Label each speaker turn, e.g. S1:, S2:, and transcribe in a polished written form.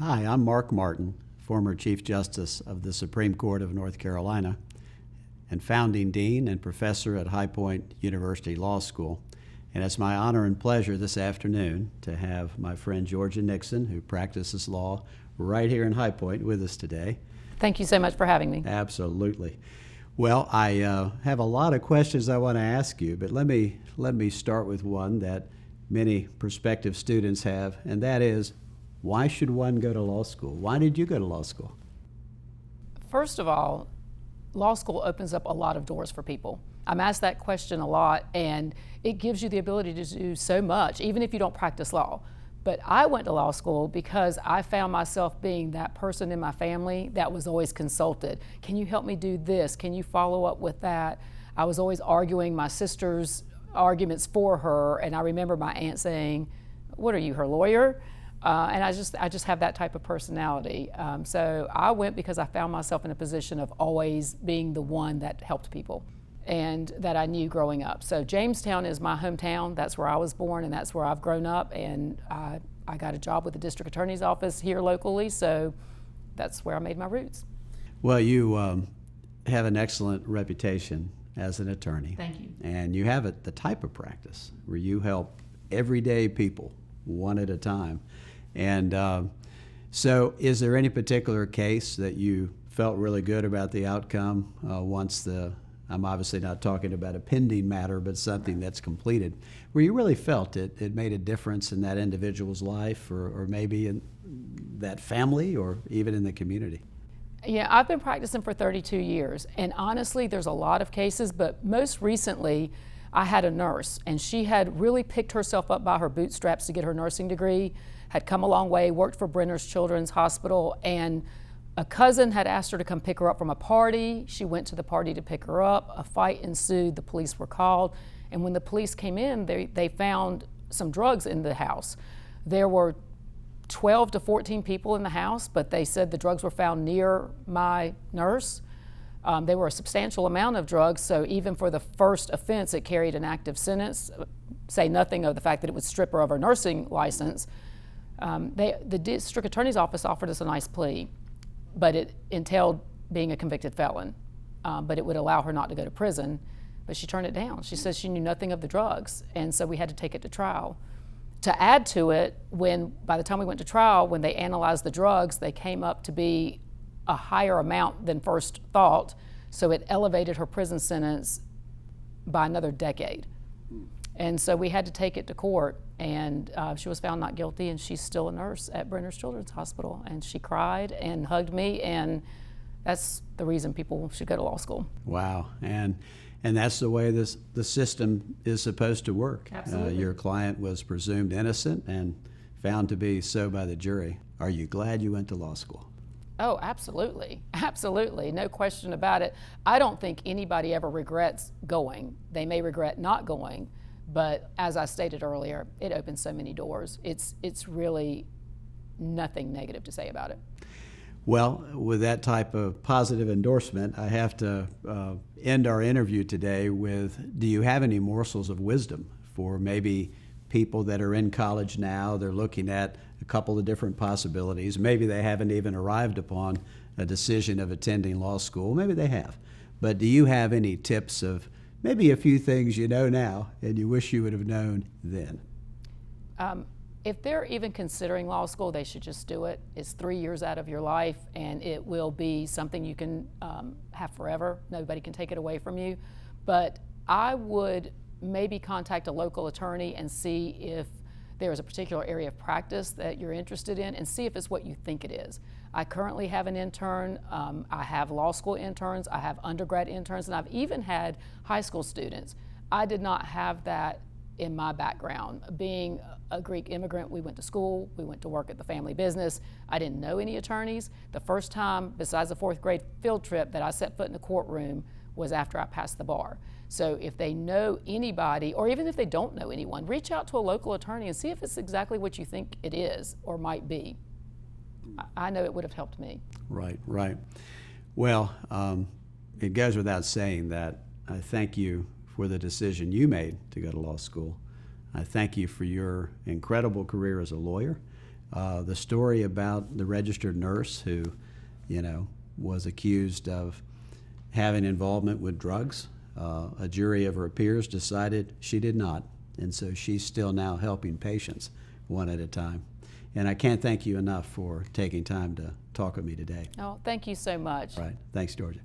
S1: Hi, I'm Mark Martin, former Chief Justice of the Supreme Court of North Carolina and founding Dean and Professor at High Point University Law School. And it's my honor and pleasure this afternoon to have my friend Georgia Nixon, who practices law right here in High Point, with us today.
S2: Thank you so much for having me.
S1: Absolutely. Well, I have a lot of questions I want to ask you, but let me start with one that many prospective students have, and that is, why should one go to law school? Why did you go to law school?
S2: First of all, law school opens up a lot of doors for people. I'm asked that question a lot, and it gives you the ability to do so much, even if you don't practice law. But I went to law school because I found myself being that person in my family that was always consulted. Can you help me do this? Can you follow up with that? I was always arguing my sister's arguments for her, and I remember my aunt saying, "What are you, her lawyer?" And I just have that type of personality. So I went because I found myself in a position of always being the one that helped people and that I knew growing up. So Jamestown is my hometown. That's where I was born and that's where I've grown up. And I got a job with the district attorney's office here locally, so that's where I made my roots.
S1: Well, you have an excellent reputation as an attorney.
S2: Thank you.
S1: And you have the type of practice where you help everyday people one at a time. And so is there any particular case that you felt really good about the outcome I'm obviously not talking about a pending matter, but something that's completed, where you really felt it made a difference in that individual's life or maybe in that family or even in the community?
S2: Yeah, I've been practicing for 32 years, and honestly, there's a lot of cases, but most recently, I had a nurse, and she had really picked herself up by her bootstraps to get her nursing degree, had come a long way, worked for Brenner's Children's Hospital, and a cousin had asked her to come pick her up from a party. She went to the party to pick her up. A fight ensued. The police were called. And when the police came in, they found some drugs in the house. There were 12 to 14 people in the house, but they said the drugs were found near my nurse. They were a substantial amount of drugs, so even for the first offense, it carried an active sentence, say nothing of the fact that it would strip her of her nursing license. The district attorney's office offered us a nice plea, but it entailed being a convicted felon, but it would allow her not to go to prison, but she turned it down. She says she knew nothing of the drugs, and so we had to take it to trial. To add to it, by the time we went to trial, when they analyzed the drugs, they came up to be a higher amount than first thought, so it elevated her prison sentence by another decade. And so we had to take it to court, and she was found not guilty, and she's still a nurse at Brenner's Children's Hospital, and she cried and hugged me, and that's the reason people should go to law school.
S1: Wow, and that's the way the system is supposed to work.
S2: Absolutely.
S1: Your client was presumed innocent and found to be so by the jury. Are you glad you went to law school?
S2: Oh, absolutely. Absolutely. No question about it. I don't think anybody ever regrets going. They may regret not going, but as I stated earlier, it opens so many doors. It's really nothing negative to say about it.
S1: Well, with that type of positive endorsement, I have to end our interview today with, do you have any morsels of wisdom for maybe people that are in college now? They're looking at a couple of different possibilities. Maybe they haven't even arrived upon a decision of attending law school. Maybe they have. But do you have any tips of maybe a few things you know now and you wish you would have known then?
S2: If they're even considering law school, they should just do it. It's 3 years out of your life, and it will be something you can have forever. Nobody can take it away from you. But I would maybe contact a local attorney and see if there is a particular area of practice that you're interested in and see if it's what you think it is. I currently have an intern. I have law school interns. I have undergrad interns, and I've even had high school students. I did not have that in my background. Being a Greek immigrant, we went to school, we went to work at the family business. I didn't know any attorneys. The first time, besides the 4th grade field trip, that I set foot in a courtroom was after I passed the bar. So if they know anybody, or even if they don't know anyone, reach out to a local attorney and see if it's exactly what you think it is or might be. I know it would have helped me.
S1: Right, right. Well, it goes without saying that I thank you for the decision you made to go to law school. I thank you for your incredible career as a lawyer. The story about the registered nurse who, was accused of having involvement with drugs. A jury of her peers decided she did not, and so she's still now helping patients one at a time. And I can't thank you enough for taking time to talk with me today.
S2: Oh, thank you so much.
S1: Right. Thanks, Georgia.